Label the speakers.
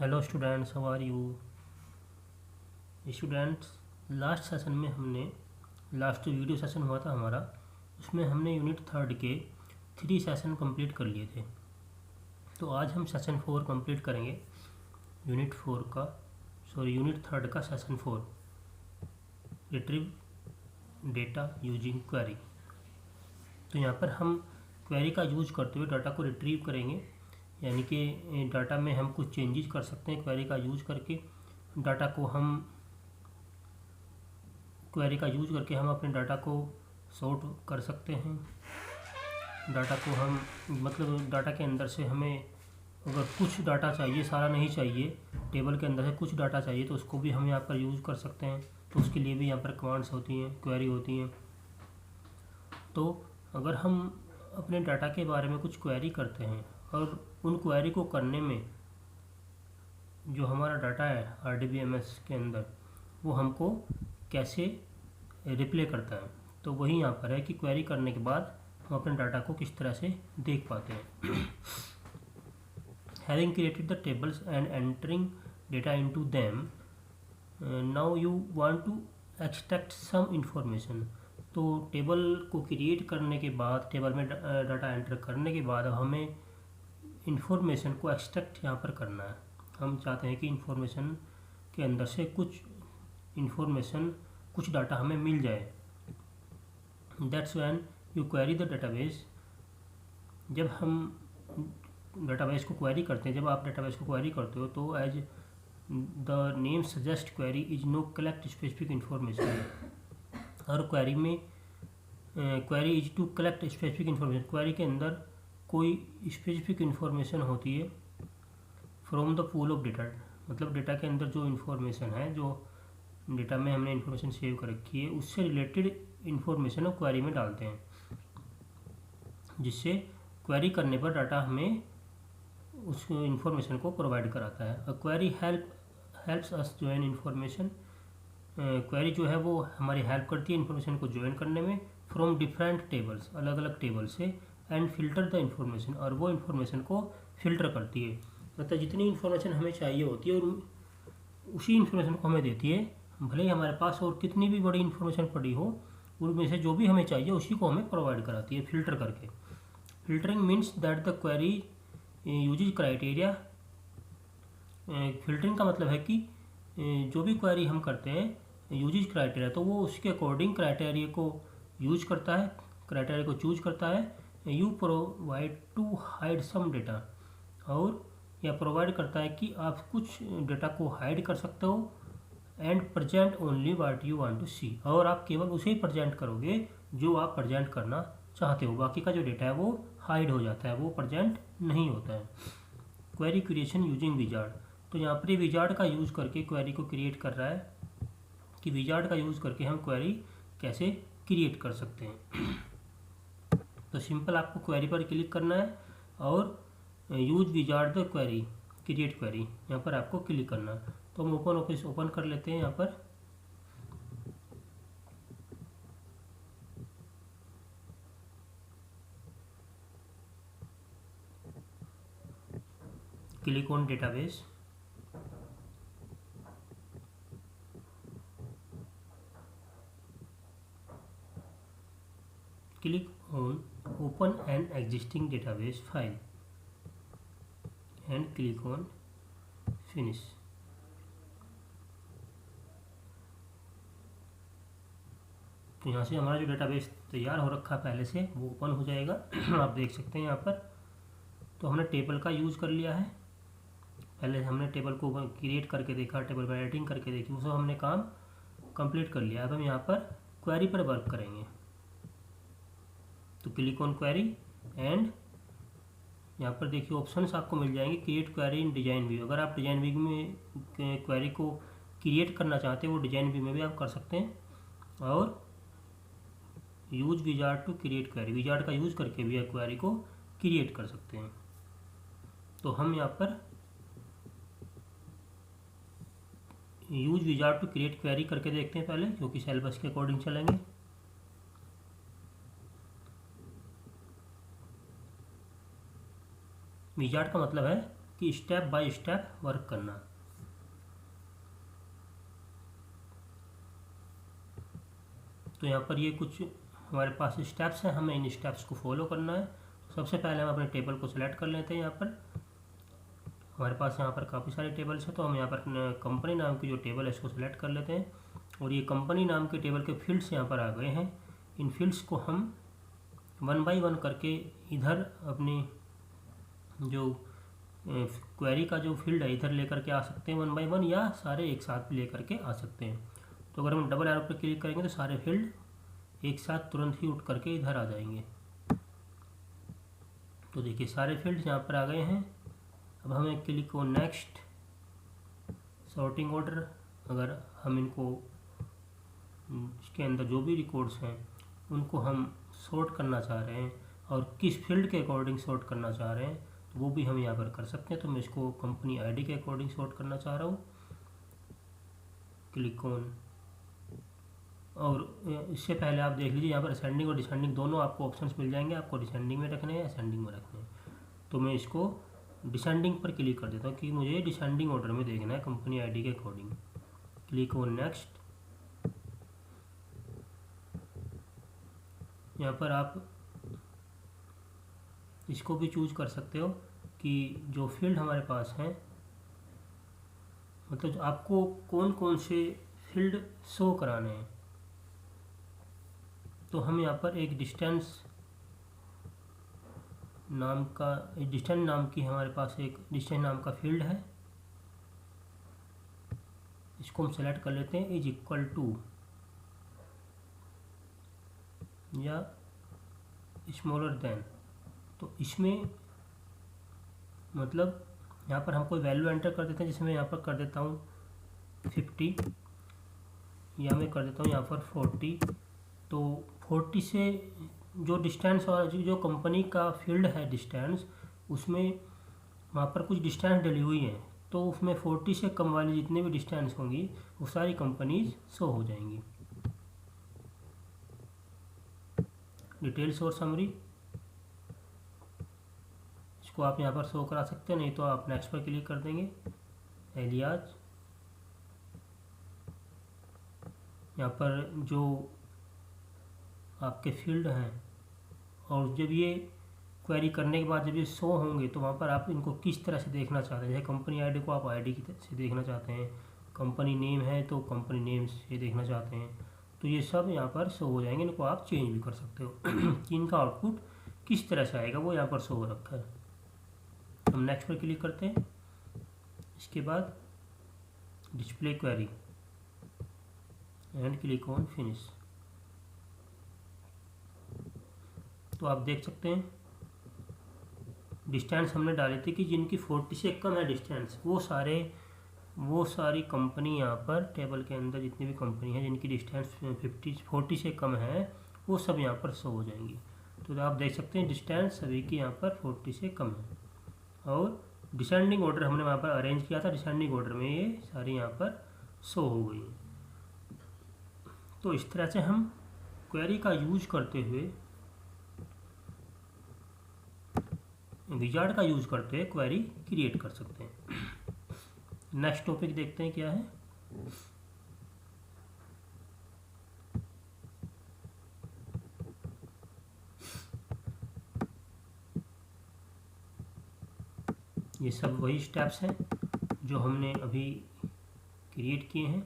Speaker 1: Hello students, how are you students. Last session में हमने last जो वीडियो सेशन हुआ था हमारा, उसमें हमने यूनिट थर्ड के 3 सेशन कंप्लीट कर लिए थे। तो आज हम सेशन 4 कंप्लीट करेंगे। यूनिट थर्ड का session 4, retrieve data using query. तो यहाँ पर हम क्वेरी का यूज करते हुए डाटा को रिट्रीव करेंगे, यानी कि डाटा में हम कुछ चेंजेस कर सकते हैं क्वेरी का यूज करके। क्वेरी का यूज करके हम अपने डाटा को सॉर्ट कर सकते हैं। डाटा को हम डाटा के अंदर से हमें अगर कुछ डाटा चाहिए, सारा नहीं चाहिए, टेबल के अंदर से कुछ डाटा चाहिए, तो उसको भी हम यहाँ पर यूज़ कर सकते हैं। तो उसके लिए भी यहाँ पर कमांड्स होती हैं, क्वेरी होती हैं। तो अगर हम अपने डाटा के बारे में कुछ क्वेरी करते हैं और उन क्वेरी को करने में जो हमारा डाटा है RDBMS के अंदर, वो हमको कैसे रिप्ले करता है, तो वही यहाँ पर है कि क्वेरी करने के बाद हम अपने डाटा को किस तरह से देख पाते हैं। Having created the tables and entering data into them, now you want to extract some information। तो टेबल को क्रिएट करने के बाद, टेबल में डाटा एंटर करने के बाद हमें इंफॉर्मेशन को एक्सट्रैक्ट यहाँ पर करना है। हम चाहते हैं कि इंफॉर्मेशन के अंदर से कुछ डाटा हमें मिल जाए। That's when you query the database. जब हम डेटाबेस को क्वेरी करते हैं, जब आप डेटाबेस को क्वेरी करते हो, तो as the name suggest query is no collect specific information. और क्वेरी में query is to collect specific information, query के अंदर कोई स्पेसिफिक इंफॉर्मेशन होती है from the pool of data. मतलब डेटा के अंदर जो इन्फॉर्मेशन है, जो डेटा में हमने इन्फॉर्मेशन सेव कर रखी है, उससे रिलेटेड इन्फॉर्मेशन हम क्वेरी में डालते हैं, जिससे क्वेरी करने पर डाटा हमें उस इन्फॉर्मेशन को प्रोवाइड कराता है। A query helps us join information. Query जो है वो हमारी हेल्प करती है इन्फॉर्मेशन को ज्वाइन करने में फ्रॉम डिफरेंट टेबल्स, अलग अलग टेबल से, एंड फिल्टर द इन्फॉर्मेशन, और वो इन्फॉर्मेशन को फिल्टर करती है। मतलब जितनी इन्फॉर्मेशन हमें चाहिए होती है और उसी इन्फॉर्मेशन को हमें देती है, भले ही हमारे पास और कितनी भी बड़ी इन्फॉर्मेशन पड़ी हो, उनमें से जो भी हमें चाहिए उसी को हमें प्रोवाइड कराती है फिल्टर करके। Filtering means that the query uses criteria. Filtering का मतलब है कि जो भी क्वेरी हम करते हैं यूजेज क्राइटेरिया, तो वो उसके अकॉर्डिंग क्राइटेरिया को यूज करता है, क्राइटेरिया को चूज करता है। You provide to hide some data, और यह प्रोवाइड करता है कि आप कुछ डेटा को हाइड कर सकते हो। And present only what you want to see, और आप केवल उसे ही प्रजेंट करोगे जो आप प्रजेंट करना चाहते हो। बाकी का जो डेटा है वो हाइड हो जाता है, वो प्रजेंट नहीं होता है। Query creation using wizard. तो यहाँ पर ये विजार्ड का यूज़ करके क्वेरी को क्रिएट कर रहा है कि विजार्ड का यूज़ करके हम क्वेरी कैसे क्रिएट कर सकते हैं। तो सिंपल आपको क्वेरी पर क्लिक करना है और use wizard the query, create query, यहाँ पर आपको क्लिक करना है। तो हम ओपन ऑफिस ओपन कर लेते हैं। यहाँ पर click on database, click on open an existing database file and click on finish. तो यहाँ से हमारा जो डेटाबेस तैयार हो रखा है पहले से, वो ओपन हो जाएगा। आप देख सकते हैं यहाँ पर। तो हमने टेबल का यूज़ कर लिया है। पहले हमने टेबल को क्रिएट करके देखा, टेबल में एडिटिंग करके देखी, वो सब हमने काम कंप्लीट कर लिया। अब हम यहाँ पर क्वेरी पर वर्क करेंगे। तो क्लिक ऑन क्वेरी, एंड यहाँ पर देखिए ऑप्शंस आपको मिल जाएंगे। Create query in design view. अगर आप डिजाइन व्यू में क्वेरी को क्रिएट करना चाहते हैं, वो डिजाइन व्यू में भी आप कर सकते हैं। और use wizard to create query, wizard का यूज़ करके भी आप क्वेरी को क्रिएट कर सकते हैं। तो हम यहाँ पर use wizard to create query करके देखते हैं पहले, क्योंकि सिलेबस के अकॉर्डिंग चलेंगे। विजार्ड का मतलब है कि स्टेप बाय स्टेप वर्क करना। तो यहाँ पर ये कुछ हमारे पास स्टेप्स हैं, हमें इन स्टेप्स को फॉलो करना है। सबसे पहले हम अपने टेबल को सिलेक्ट कर लेते हैं। यहाँ पर हमारे पास यहाँ पर काफ़ी सारे टेबल्स हैं, तो हम यहाँ पर कंपनी नाम की जो टेबल है इसको सिलेक्ट कर लेते हैं। और ये कंपनी नाम के टेबल के फील्ड्स यहाँ पर आ गए हैं। इन फील्ड्स को हम 1 बाय 1 करके इधर अपनी जो क्वेरी का जो फील्ड है इधर लेकर के आ सकते हैं 1 बाय 1, या सारे एक साथ भी लेकर के आ सकते हैं। तो अगर हम डबल एरो पर क्लिक करेंगे तो सारे फील्ड एक साथ तुरंत ही उठ करके इधर आ जाएंगे। तो देखिए सारे फील्ड्स यहाँ पर आ गए हैं। अब हमें क्लिक को नेक्स्ट सॉर्टिंग ऑर्डर, अगर हम इनको इसके अंदर जो भी रिकॉर्ड्स हैं उनको हम सॉर्ट करना चाह रहे हैं और किस फील्ड के अकॉर्डिंग सॉर्ट करना चाह रहे हैं तो वो भी हम यहाँ पर कर सकते हैं। तो मैं इसको कंपनी आईडी के अकॉर्डिंग सॉर्ट करना चाह रहा हूँ, क्लिक ऑन। और इससे पहले आप देख लीजिए यहाँ पर असेंडिंग और डिसेंडिंग दोनों आपको ऑप्शंस मिल जाएंगे, आपको डिसेंडिंग में रखने हैं असेंडिंग में रखने हैं। तो मैं इसको डिसेंडिंग पर क्लिक कर देता हूँ कि मुझे डिसेंडिंग ऑर्डर में देखना है कंपनी आईडी के अकॉर्डिंग। Click on next. यहाँ पर आप इसको भी चूज कर सकते हो कि जो फील्ड हमारे पास हैं, मतलब आपको कौन कौन से फील्ड शो कराने हैं। तो हम यहाँ पर एक डिस्टेंस नाम की हमारे पास एक डिस्टेंस नाम का फील्ड है, इसको हम सेलेक्ट कर लेते हैं, इज इक्वल टू या स्मॉलर देन। तो इसमें मतलब यहाँ पर हम कोई वैल्यू एंटर कर देते हैं, जिसमें यहाँ पर कर देता हूँ 50 या मैं कर देता हूँ यहाँ पर 40। तो 40 से जो डिस्टेंस और जो कंपनी का फील्ड है डिस्टेंस, उसमें वहाँ पर कुछ डिस्टेंस डली हुई है, तो उसमें 40 से कम वाली जितनी भी डिस्टेंस होंगी वो सारी कंपनीज शो हो जाएंगी। डिटेल्स और समरी इसको आप यहाँ पर शो करा सकते हैं, नहीं तो आप नेक्स्ट पर क्लिक कर देंगे। एलियाज यहाँ पर जो आपके फील्ड हैं और जब ये क्वेरी करने के बाद जब ये शो होंगे तो वहाँ पर आप इनको किस तरह से देखना चाहते हैं। जैसे कंपनी आईडी को आप आईडी की तरह से देखना चाहते हैं, कंपनी नेम है तो कंपनी नेम से देखना चाहते हैं, तो ये सब यहाँ पर शो हो जाएंगे। इनको आप चेंज भी कर सकते हो कि इनका आउटपुट किस तरह से आएगा, वो यहाँ पर शो हो रखा है। हम नेक्स्ट पर क्लिक करते हैं। इसके बाद display query and click on finish. तो आप देख सकते हैं डिस्टेंस हमने डाली थी कि जिनकी 40 से कम है डिस्टेंस, वो सारी कंपनी यहाँ पर टेबल के अंदर जितनी भी कंपनी है जिनकी डिस्टेंस 40 से कम है वो सब यहाँ पर शो हो जाएंगी। तो आप देख सकते हैं डिस्टेंस सभी की यहाँ पर 40 से कम है। और डिसेंडिंग ऑर्डर हमने वहाँ पर अरेंज किया था, डिसेंडिंग ऑर्डर में ये सारी यहाँ पर शो हो गई हैं। तो इस तरह से हम क्वेरी का यूज करते हुए, विजार्ड का यूज करते हुए क्वेरी क्रिएट कर सकते हैं। नेक्स्ट टॉपिक देखते हैं क्या है। ये सब वही स्टेप्स हैं जो हमने अभी क्रिएट किए हैं।